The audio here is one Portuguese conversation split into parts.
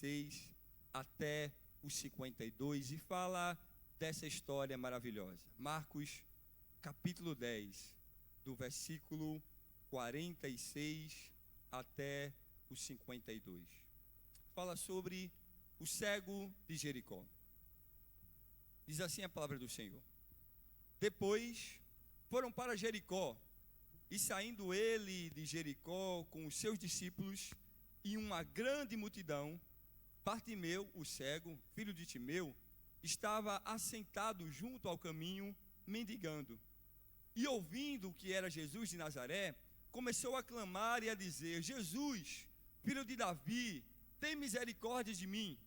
46 até o 52 e fala dessa história maravilhosa. Marcos, capítulo 10, do versículo 46 até o 52. Fala sobre o cego de Jericó. Diz assim a palavra do Senhor. Depois foram para Jericó, e saindo ele de Jericó com os seus discípulos e uma grande multidão, Bartimeu, o cego, filho de Timeu, estava assentado junto ao caminho, mendigando. E ouvindo que era Jesus de Nazaré, começou a clamar e a dizer: Jesus, filho de Davi, tem misericórdia de mim.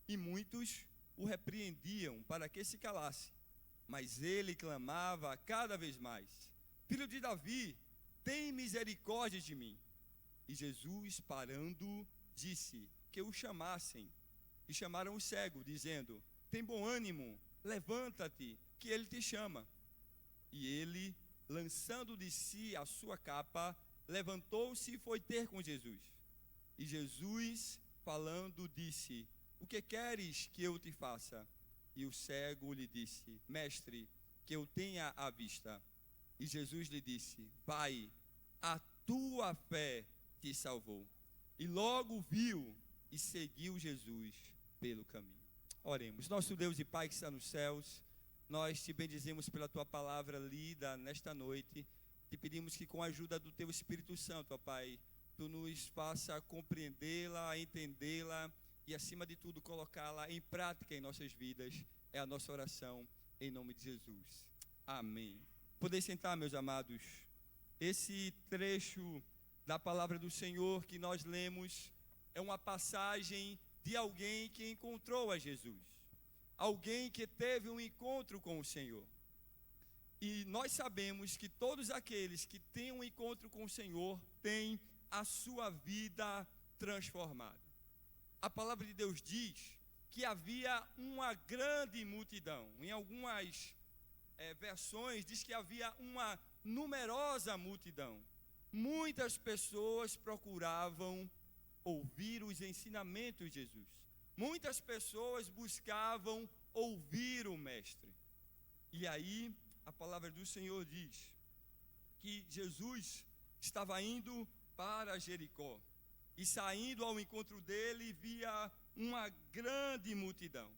E muitos o repreendiam para que se calasse, mas ele clamava cada vez mais: Filho de Davi, tem misericórdia de mim. E Jesus, parando, disse que o chamassem. E chamaram o cego, dizendo: tem bom ânimo, levanta-te, que ele te chama. E ele, lançando de si a sua capa, levantou-se e foi ter com Jesus. E Jesus, falando, disse: o que queres que eu te faça? E o cego lhe disse: mestre, que eu tenha a vista. E Jesus lhe disse: vai, a tua fé te salvou. E logo viu e seguiu Jesus pelo caminho. Oremos. Nosso Deus e Pai que está nos céus, nós te bendizemos pela tua palavra lida nesta noite. Te pedimos que com a ajuda do teu Espírito Santo, ó Pai, tu nos faça compreendê-la, entendê-la e, acima de tudo, colocá-la em prática em nossas vidas. É a nossa oração em nome de Jesus. Amém. Podem sentar, meus amados. Esse trecho da palavra do Senhor que nós lemos é uma passagem de alguém que encontrou a Jesus. Alguém que teve um encontro com o Senhor. E nós sabemos que todos aqueles que têm um encontro com o Senhor têm a sua vida transformada. A palavra de Deus diz que havia uma grande multidão. Em algumas versões diz que havia uma numerosa multidão. Muitas pessoas procuravam ouvir os ensinamentos de Jesus. Muitas pessoas buscavam ouvir o Mestre. E aí a palavra do Senhor diz que Jesus estava indo para Jericó. E saindo ao encontro dele, via uma grande multidão.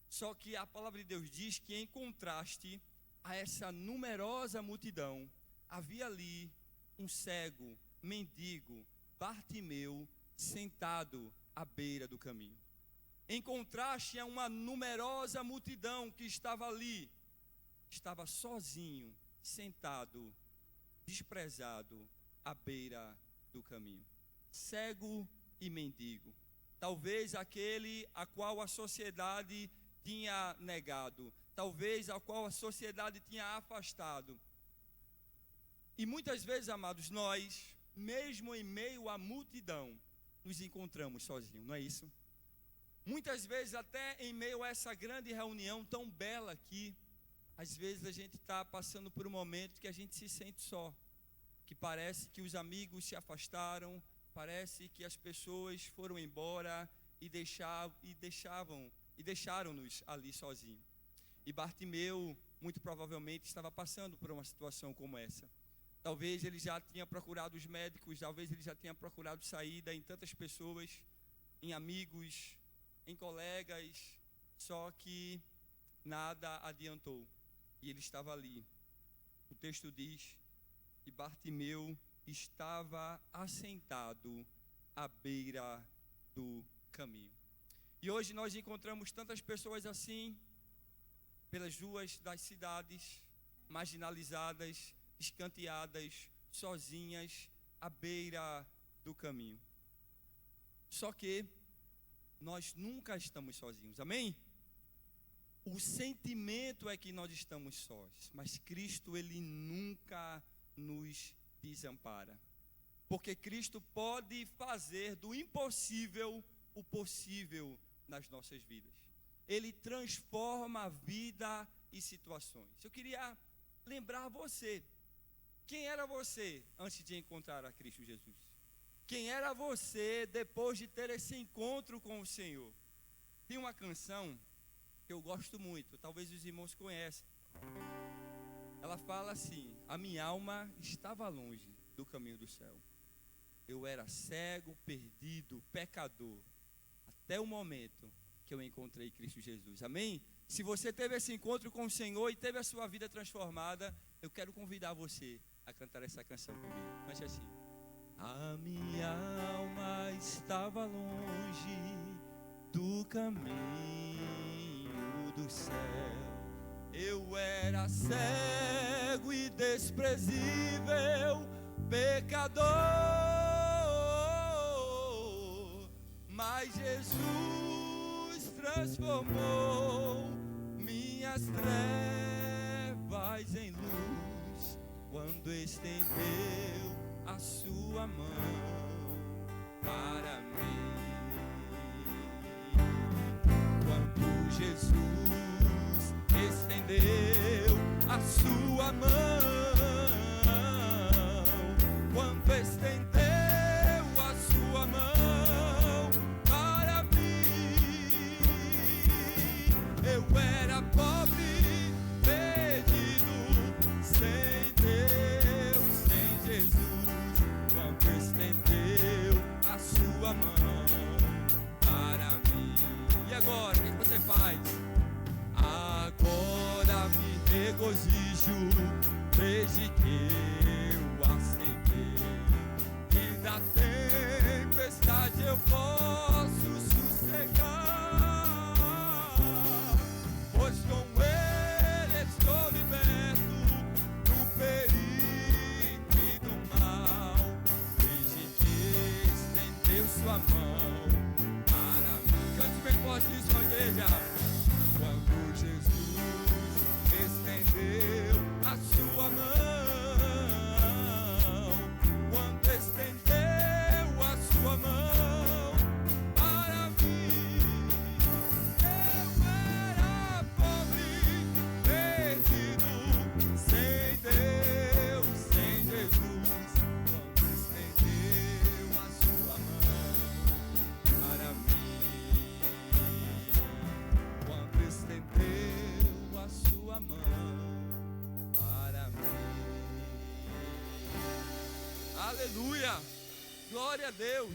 Só que a palavra de Deus diz que, em contraste a essa numerosa multidão, havia ali um cego, mendigo, Bartimeu, sentado à beira do caminho. Em contraste a uma numerosa multidão que estava ali, estava sozinho, sentado, desprezado, à beira do caminho. Cego e mendigo. Talvez aquele a qual a sociedade tinha negado. Talvez a qual a sociedade tinha afastado. E muitas vezes, amados, nós, mesmo em meio à multidão, nos encontramos sozinhos, não é isso? Muitas vezes, até em meio a essa grande reunião tão bela aqui, às vezes a gente está passando por um momento que a gente se sente só. Que parece que os amigos se afastaram, parece que as pessoas foram embora e deixaram-nos ali sozinhos. E Bartimeu, muito provavelmente, estava passando por uma situação como essa. Talvez ele já tinha procurado os médicos, talvez ele já tinha procurado saída em tantas pessoas, em amigos, em colegas, só que nada adiantou. E ele estava ali. O texto diz que Bartimeu estava assentado à beira do caminho. E hoje nós encontramos tantas pessoas assim, pelas ruas das cidades, marginalizadas, escanteadas, sozinhas, à beira do caminho. Só que nós nunca estamos sozinhos, amém? O sentimento é que nós estamos sós, mas Cristo, Ele nunca nos desampara. Porque Cristo pode fazer do impossível o possível nas nossas vidas. Ele transforma a vida e situações. Eu queria lembrar você, quem era você antes de encontrar a Cristo Jesus? Quem era você depois de ter esse encontro com o Senhor? Tem uma canção que eu gosto muito, talvez os irmãos conheçam. Ela fala assim: a minha alma estava longe do caminho do céu. Eu era cego, perdido, pecador, até o momento que eu encontrei Cristo Jesus. Amém? Se você teve esse encontro com o Senhor e teve a sua vida transformada, eu quero convidar você a cantar essa canção comigo. Mas assim: a minha alma estava longe do caminho do céu. Eu era cego e desprezível, pecador, mas Jesus transformou minhas trevas em luz, quando estendeu a sua mão para mim. Quando Jesus estendeu a sua mão, quando estendeu a sua mão para mim, eu era pobre, perdido, sem Deus, sem Jesus, quando estendeu a sua mão para mim. E agora, o que você faz? Agora me regozijo, desde que eu aceitei, e da tempestade eu posso sossegar, pois com Ele estou liberto do perigo e do mal, desde que estendeu sua mão para mim. Cante bem forte isso, igreja. Quando Jesus estendeu a sua mão, quando estendeu a sua mão para mim, eu era pobre, perdido, sem Deus, sem Jesus, quando estendeu a sua mão para mim, quando estendeu a sua mão para mim. Aleluia! Glória a Deus!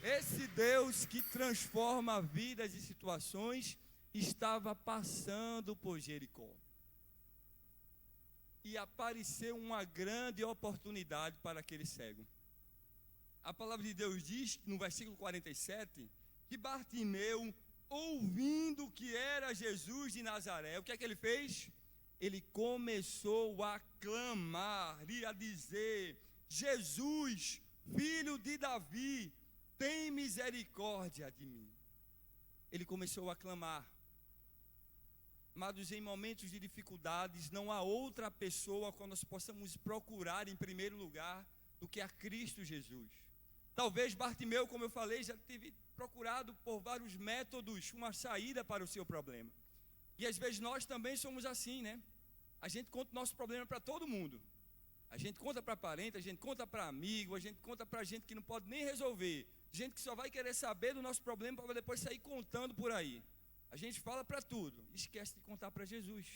Esse Deus que transforma vidas e situações estava passando por Jericó. E apareceu uma grande oportunidade para aquele cego. A palavra de Deus diz, no versículo 47, que Bartimeu, ouvindo que era Jesus de Nazaré, o que é que ele fez? Ele começou a clamar e a dizer: Jesus, filho de Davi, tem misericórdia de mim. Ele começou a clamar. Amados, em momentos de dificuldades, não há outra pessoa que nós possamos procurar em primeiro lugar do que a Cristo Jesus. Talvez Bartimeu, como eu falei, já teve procurado por vários métodos uma saída para o seu problema. E às vezes nós também somos assim, né? A gente conta o nosso problema para todo mundo. A gente conta para parente, a gente conta para amigo, a gente conta para gente que não pode nem resolver. Gente que só vai querer saber do nosso problema para depois sair contando por aí. A gente fala para tudo, esquece de contar para Jesus.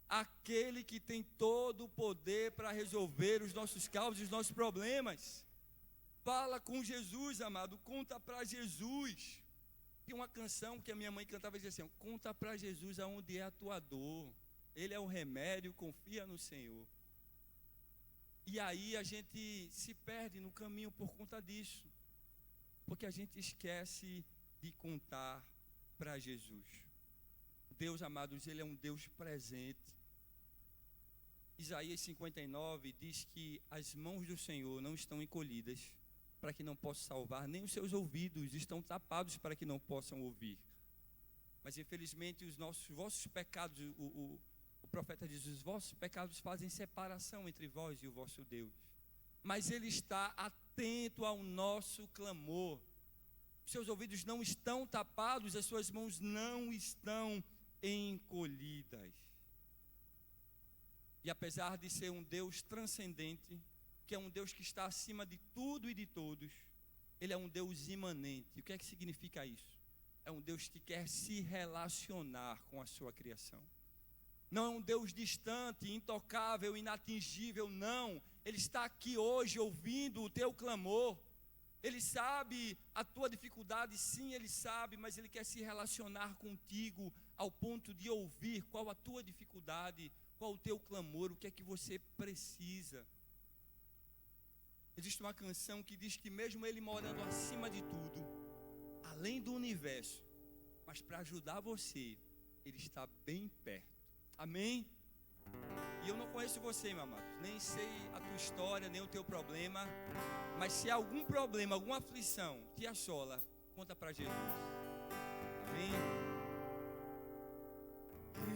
Aquele que tem todo o poder para resolver os nossos causos e os nossos problemas. Fala com Jesus, amado, conta para Jesus. Tem uma canção que a minha mãe cantava e dizia assim: conta para Jesus aonde é a tua dor. Ele é o remédio, confia no Senhor. E aí a gente se perde no caminho por conta disso. Porque a gente esquece de contar para Jesus. Deus, amados, Ele é um Deus presente. Isaías 59 diz que as mãos do Senhor não estão encolhidas para que não possa salvar, nem os seus ouvidos estão tapados para que não possam ouvir. Mas infelizmente os vossos pecados, o profeta diz: os vossos pecados fazem separação entre vós e o vosso Deus. Mas Ele está atento ao nosso clamor. Os seus ouvidos não estão tapados, as suas mãos não estão encolhidas. E apesar de ser um Deus transcendente, que é um Deus que está acima de tudo e de todos. Ele é um Deus imanente. O que é que significa isso? É um Deus que quer se relacionar com a sua criação. Não é um Deus distante, intocável, inatingível, não. Ele está aqui hoje ouvindo o teu clamor. Ele sabe a tua dificuldade, sim, Ele sabe, mas Ele quer se relacionar contigo ao ponto de ouvir qual a tua dificuldade, qual o teu clamor, o que é que você precisa. Existe uma canção que diz que mesmo Ele morando acima de tudo, além do universo, mas para ajudar você, Ele está bem perto. Amém? E eu não conheço você, meu amado, nem sei a tua história, nem o teu problema, mas se algum problema, alguma aflição te assola, conta para Jesus. Amém?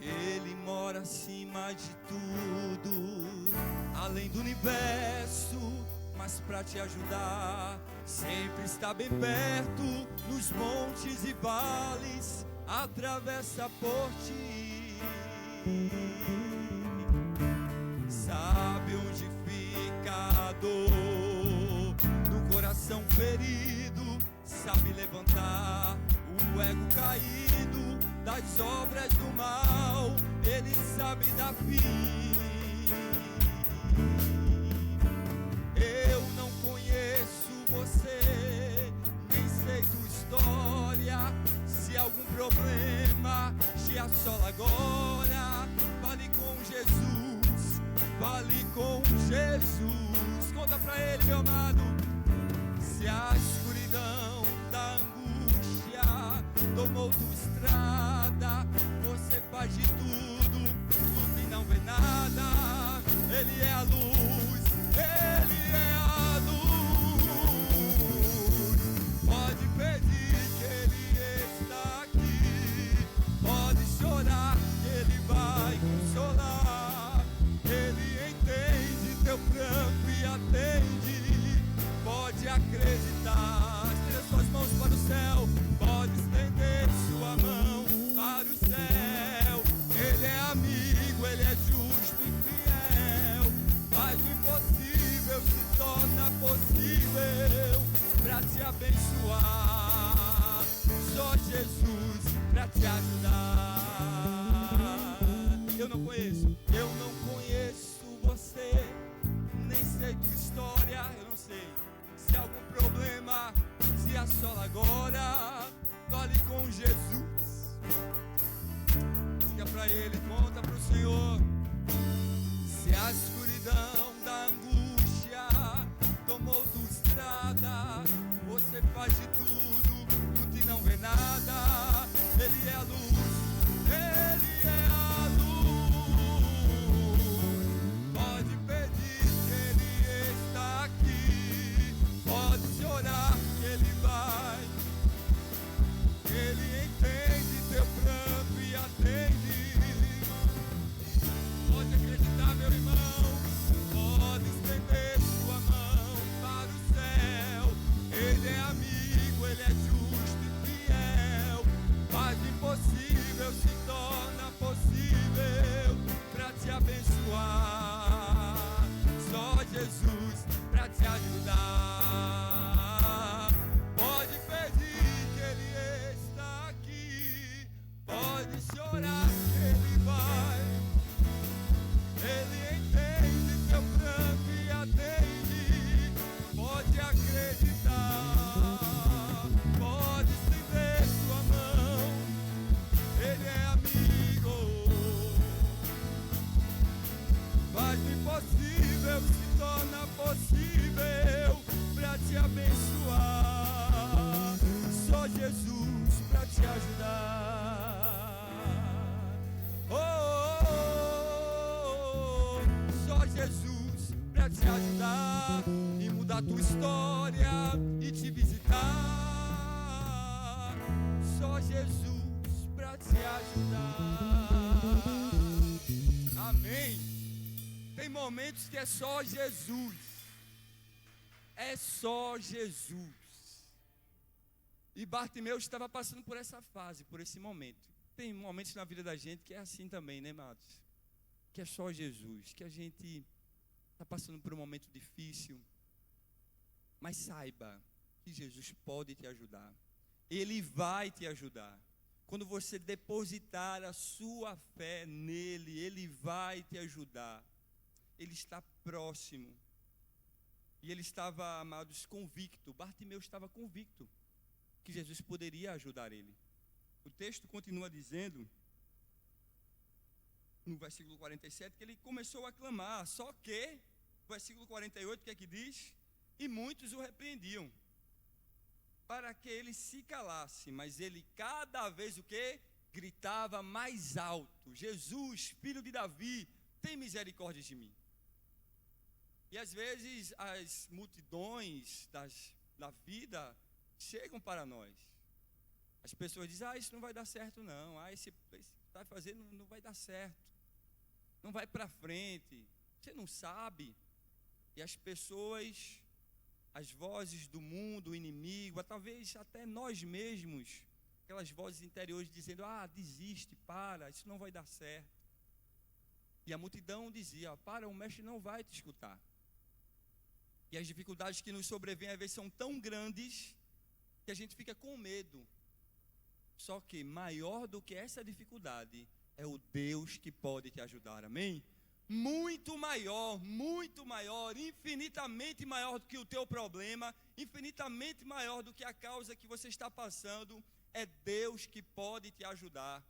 Ele mora acima de tudo, além do universo, mas para te ajudar, sempre está bem perto, nos montes e vales, atravessa por ti. Sabe onde fica a dor no coração ferido, sabe levantar o ego caído das obras do mal, Ele sabe dar fim. Eu não conheço você, nem sei tua história. Se algum problema te assola agora, fale com Jesus, fale com Jesus. Conta pra Ele, meu amado. Se a escuridão da angústia tomou tua estrada, você faz de tudo, luta e não vê nada. Ele é a luz, Ele é a luz. Pode pedir que Ele está aqui, pode chorar que Ele vai consolar. Ele entende teu pranto e atende. Pode acreditar, estenda suas mãos para o céu, pode estender sua mão para o céu. Ele é amigo, Ele é justo e fiel, faz o impossível, se torna possível para te abençoar. Só Jesus para te ajudar. Eu não conheço você, nem sei tua história, eu não sei. Se algum problema se assola agora, fale com Jesus. Diga pra Ele, conta pro Senhor. Se a escuridão da angústia tomou tua estrada, você faz de tudo, luta e não vê nada. Ele é a luz, Ele é a luz. Pode pedir que Ele está aqui, pode chorar que Ele vai. Ele entende teu pranto e atende. Pode acreditar, meu irmão, pode estender sua mão para o céu. Ele é amigo, Ele é justo e fiel, faz o impossível, se torna possível para te abençoar. Só Jesus para te ajudar. Pode pedir que Ele está aqui, pode chorar que Ele vai. Ele entende teu pranto e atende. Pode acreditar, pode estender sua mão. Ele é amigo, faz o impossível, se torna possível para te abençoar. Só Jesus para te ajudar. Oh, oh, oh. Só Jesus para te ajudar e mudar tua história e te visitar. Só Jesus para te ajudar. Amém. Tem momentos que é só Jesus. É só Jesus. E Bartimeu estava passando por essa fase, por esse momento. Tem momentos na vida da gente que é assim também, né, amados? Que é só Jesus, que a gente está passando por um momento difícil, mas saiba que Jesus pode te ajudar. Ele vai te ajudar. Quando você depositar a sua fé nele, ele vai te ajudar. Ele está próximo. E ele estava, amados, convicto. Bartimeu estava convicto que Jesus poderia ajudar ele. O texto continua dizendo, no versículo 47, que ele começou a clamar. Só que, no versículo 48, o que é que diz? E muitos o repreendiam, para que ele se calasse. Mas ele cada vez o quê? Gritava mais alto: Jesus, filho de Davi, tem misericórdia de mim. E às vezes as multidões da vida chegam para nós. As pessoas dizem: isso não vai dar certo não. Esse vai fazer, não vai dar certo. Não vai para frente. Você não sabe. E as pessoas, as vozes do mundo, o inimigo, talvez até nós mesmos, aquelas vozes interiores dizendo: desiste, para, isso não vai dar certo. E a multidão dizia: para, o mestre não vai te escutar. E as dificuldades que nos sobrevêm às vezes são tão grandes que a gente fica com medo. Só que maior do que essa dificuldade é o Deus que pode te ajudar, amém? Muito maior, infinitamente maior do que o teu problema, infinitamente maior do que a causa que você está passando, é Deus que pode te ajudar.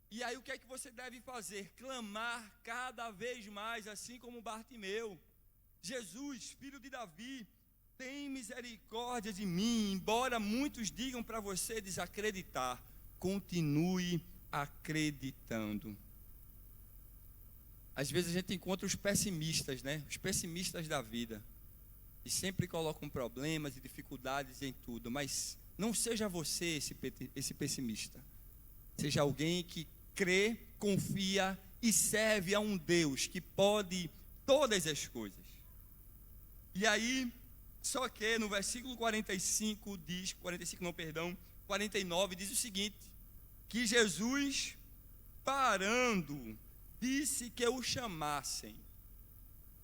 E aí o que é que você deve fazer? Clamar cada vez mais, assim como Bartimeu: Jesus, filho de Davi, tem misericórdia de mim. Embora muitos digam para você desacreditar, continue acreditando. Às vezes a gente encontra os pessimistas, né? Os pessimistas da vida, e sempre colocam problemas e dificuldades em tudo. Mas não seja você esse pessimista. Seja alguém que crê, confia e serve a um Deus que pode todas as coisas. E aí, só que no versículo 49 diz o seguinte: que Jesus, parando, disse que o chamassem.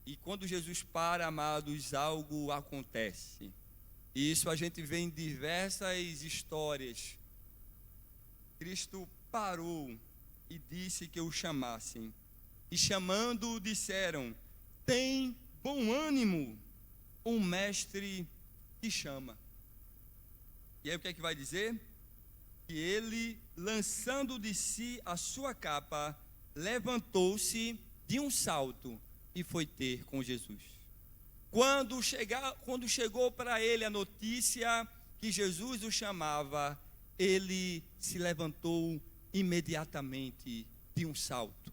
E quando Jesus para, amados, algo acontece. E isso a gente vê em diversas histórias. Cristo parou e disse que o chamassem. E chamando, disseram: tem bom ânimo, um mestre te chama. E aí o que é que vai dizer? Que ele, lançando de si a sua capa, levantou-se de um salto e foi ter com Jesus. Quando chegou para ele a notícia que Jesus o chamava, ele se levantou imediatamente de um salto.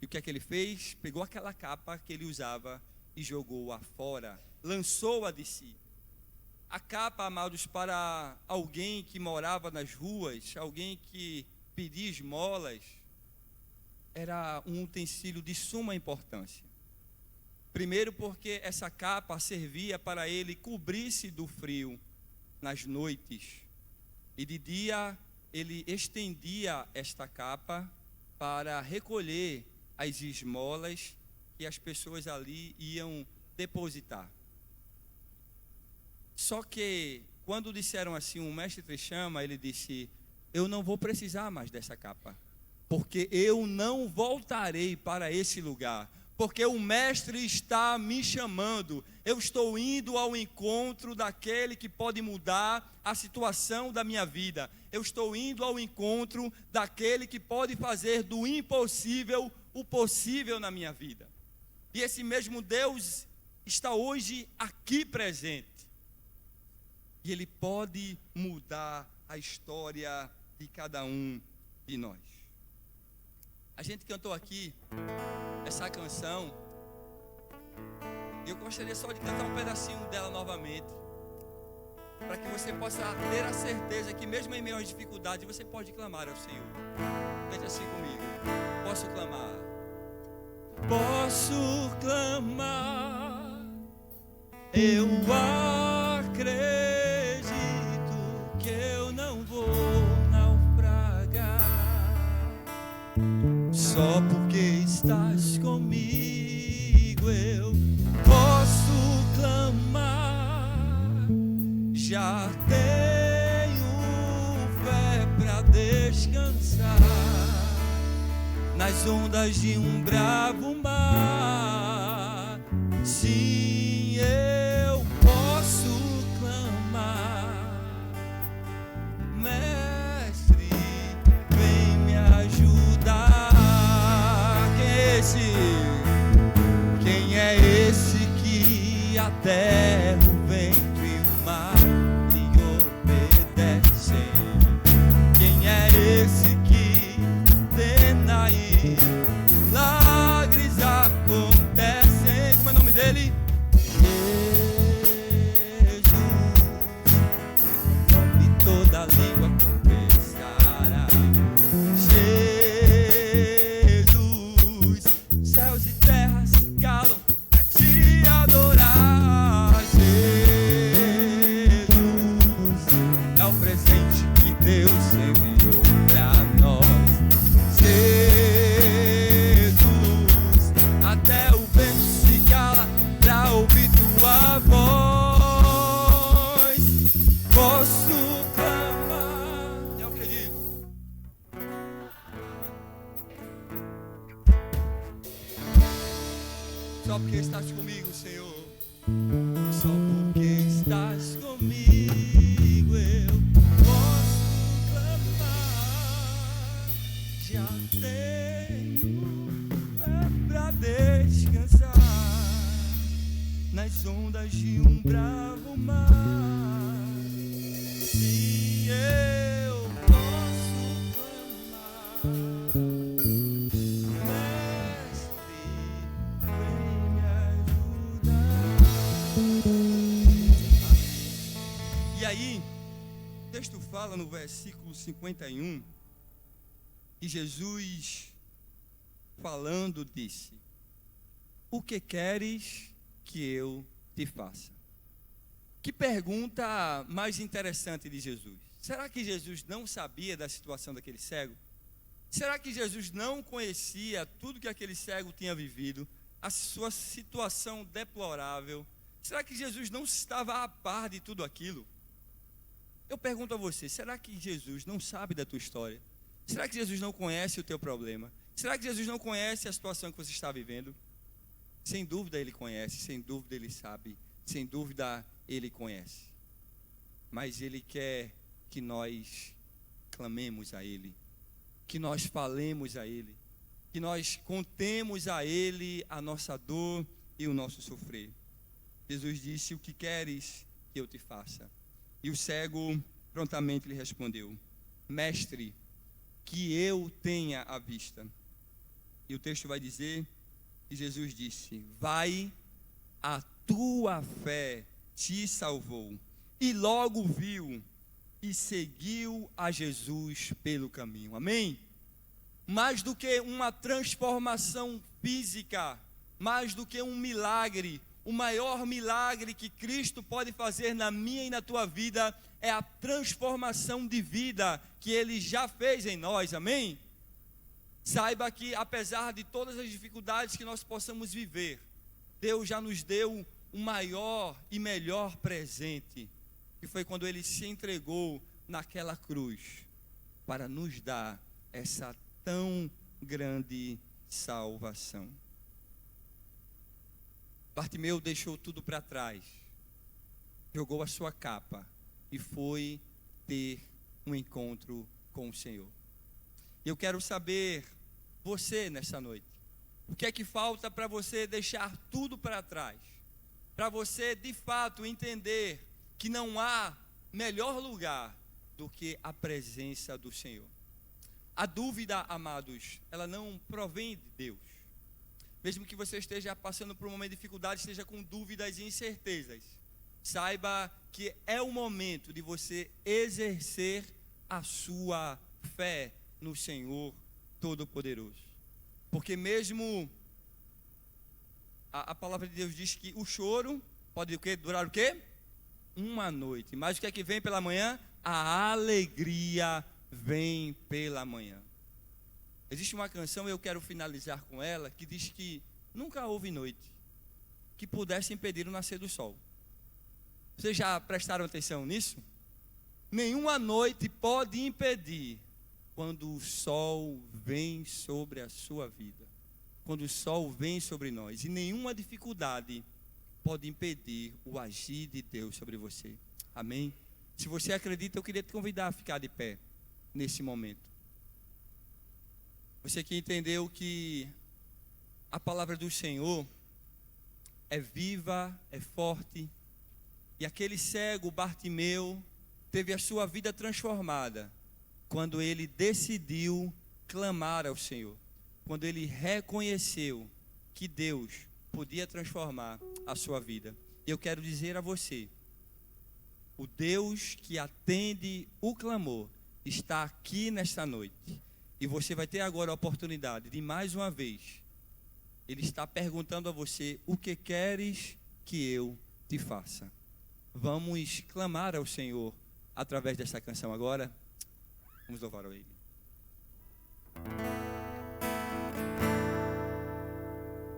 E o que é que ele fez? Pegou aquela capa que ele usava e jogou-a fora, lançou-a de si. A capa, amados, para alguém que morava nas ruas, alguém que pedia esmolas, era um utensílio de suma importância. Primeiro porque essa capa servia para ele cobrir-se do frio nas noites. E de dia ele estendia esta capa para recolher as esmolas que as pessoas ali iam depositar. Só que quando disseram assim: o mestre te chama, ele disse: eu não vou precisar mais dessa capa, porque eu não voltarei para esse lugar, porque o mestre está me chamando. Eu estou indo ao encontro daquele que pode mudar a situação da minha vida. Eu estou indo ao encontro daquele que pode fazer do impossível o possível na minha vida. E esse mesmo Deus está hoje aqui presente. E Ele pode mudar a história de cada um de nós. A gente cantou aqui essa canção. E eu gostaria só de cantar um pedacinho dela novamente, para que você possa ter a certeza que mesmo em meio às dificuldades, você pode clamar ao Senhor. Cante assim comigo. Posso clamar. Posso clamar. Eu acredito que eu não vou naufragar, só porque estás comigo. descansar nas ondas de um bravo mar. Sim, eu posso clamar. Mestre, vem me ajudar. Quem é esse que a terra, o vento e o mar lhe obedecem? Quem é esse que ordena e milagres acontecem? Como é o nome dele? Jesus, nome toda língua confessará. Jesus, céus e terra se calam pra te adorar. Jesus é o presente que Deus enviou pra nós. Jesus, até o vento se cala pra ouvir tua voz. Posso clamar, eu acredito. Só porque estás comigo, Senhor. Só porque estás comigo eu posso clamar. Já tenho fé pra descansar nas ondas de um bravo mar. Se eu posso clamar, Mestre, vem me ajudar. E aí, o texto fala no versículo 51, que Jesus, falando, disse: o que queres que eu te faça? Que pergunta mais interessante de Jesus. Será que Jesus não sabia da situação daquele cego? Será que Jesus não conhecia tudo que aquele cego tinha vivido, a sua situação deplorável? Será que Jesus não estava a par de tudo aquilo? Eu pergunto a você, será que Jesus não sabe da tua história? Será que Jesus não conhece o teu problema? Será que Jesus não conhece a situação que você está vivendo? Sem dúvida Ele conhece, sem dúvida Ele sabe, sem dúvida Ele conhece. Mas Ele quer que nós clamemos a Ele, que nós falemos a Ele, que nós contemos a Ele a nossa dor e o nosso sofrer. Jesus disse: o que queres que eu te faça? E o cego prontamente lhe respondeu: Mestre, que eu tenha a vista. E o texto vai dizer que Jesus disse: vai, a tua fé te salvou. E logo viu e seguiu a Jesus pelo caminho. Amém? Mais do que uma transformação física, mais do que um milagre, o maior milagre que Cristo pode fazer na minha e na tua vida é a transformação de vida que Ele já fez em nós. Amém? Saiba que apesar de todas as dificuldades que nós possamos viver, Deus já nos deu o maior e melhor presente, que foi quando Ele se entregou naquela cruz para nos dar essa tão grande salvação. Bartimeu deixou tudo para trás, jogou a sua capa e foi ter um encontro com o Senhor. Eu quero saber, você nessa noite, o que é que falta para você deixar tudo para trás? Para você de fato entender que não há melhor lugar do que a presença do Senhor. A dúvida, amados, ela não provém de Deus. Mesmo que você esteja passando por um momento de dificuldade, esteja com dúvidas e incertezas, saiba que é o momento de você exercer a sua fé no Senhor Todo-Poderoso. Porque mesmo a palavra de Deus diz que o choro pode durar o quê? Uma noite. Mas o que é que vem pela manhã? A alegria vem pela manhã. Existe uma canção, eu quero finalizar com ela, que diz que nunca houve noite que pudesse impedir o nascer do sol. Vocês já prestaram atenção nisso? Nenhuma noite pode impedir quando o sol vem sobre a sua vida, quando o sol vem sobre nós, e nenhuma dificuldade pode impedir o agir de Deus sobre você. Amém? Se você acredita, eu queria te convidar a ficar de pé nesse momento. Você que entendeu que a palavra do Senhor é viva, é forte, e aquele cego Bartimeu teve a sua vida transformada quando ele decidiu clamar ao Senhor, quando ele reconheceu que Deus podia transformar a sua vida. E eu quero dizer a você, o Deus que atende o clamor está aqui nesta noite, e você vai ter agora a oportunidade de mais uma vez, Ele está perguntando a você: o que queres que eu te faça? Vamos clamar ao Senhor através dessa canção agora. Vamos louvar a Ele.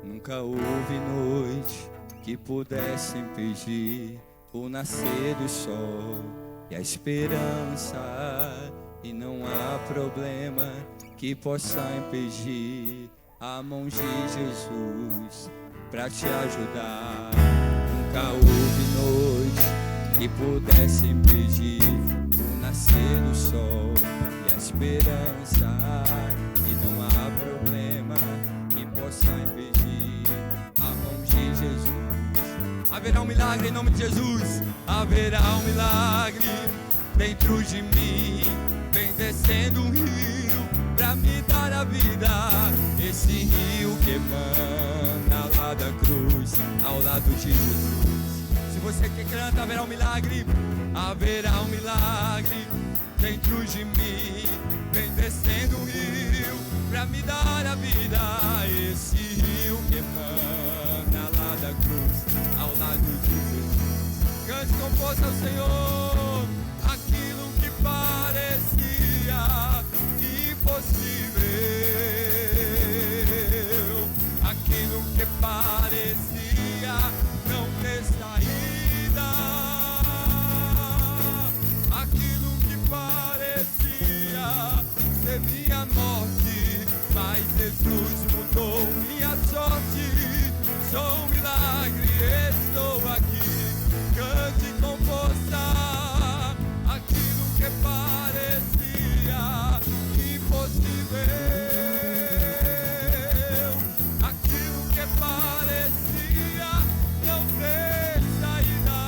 Nunca houve noite que pudesse impedir o nascer do sol e a esperança, e não há problema que possa impedir a mão de Jesus para te ajudar. Nunca houve noite que pudesse impedir o nascer do sol e a esperança, e não há problema que possa impedir a mão de Jesus. Haverá um milagre em nome de Jesus. Haverá um milagre dentro de mim. Vem descendo um rio pra me dar a vida. Esse rio que emana lá da cruz, ao lado de Jesus. Se você que canta, haverá um milagre. Haverá um milagre dentro de mim. Vem descendo um rio pra me dar a vida. Esse rio que emana lá da cruz, ao lado de Jesus. Cante com força ao Senhor. Aquilo que parecia impossível, aquilo que parecia não ter saída, aquilo que parecia ser minha morte, mas Jesus mudou minha sorte. Sou um milagre, estou aqui. Cante com força. Aquilo que parecia impossível, aquilo que parecia não ter saída,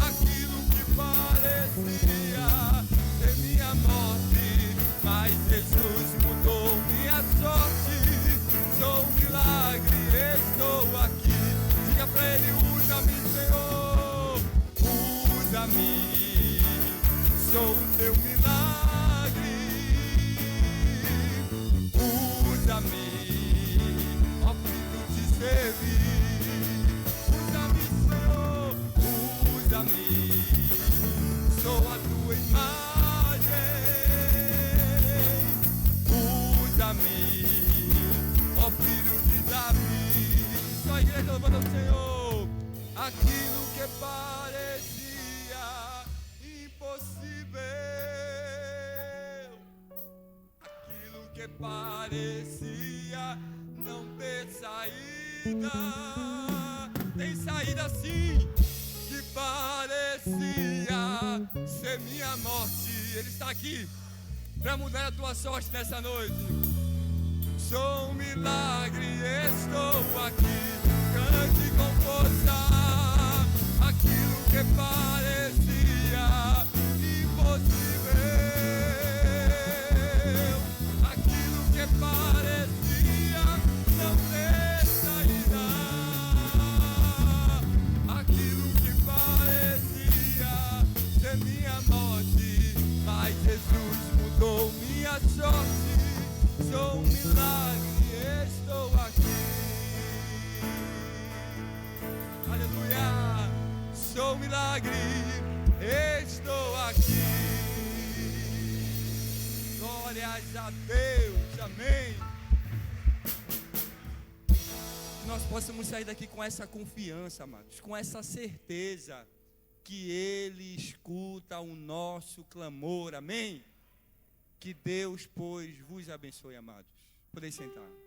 aquilo que parecia ser minha morte, mas Jesus mudou minha sorte. Sou um milagre, estou aqui. Diga pra Ele: usa-me, Senhor, usa-me. Sou o teu milagre. Usa-me, ó filho, te servir. Usa-me, Senhor, usa-me. Sou a tua imagem. Usa-me, ó filho de Davi. Só a igreja louvando ao Senhor. Aquilo que parecia impossível, aquilo que parecia não ter saída, tem saída sim. Que parecia ser minha morte, Ele está aqui para mudar a tua sorte nessa noite. Sou um milagre, estou aqui. Cante com força. Aquilo que parecia impossível, aquilo que parecia não ter saída, aquilo que parecia ser minha morte, mas Jesus mudou minha sorte. Sou um milagre, estou aqui. Aleluia. Sou um milagre, estou aqui. Glórias a Deus, amém. Que nós possamos sair daqui com essa confiança, amados, com essa certeza que Ele escuta o nosso clamor. Amém? Que Deus, pois, vos abençoe, amados. Podem sentar.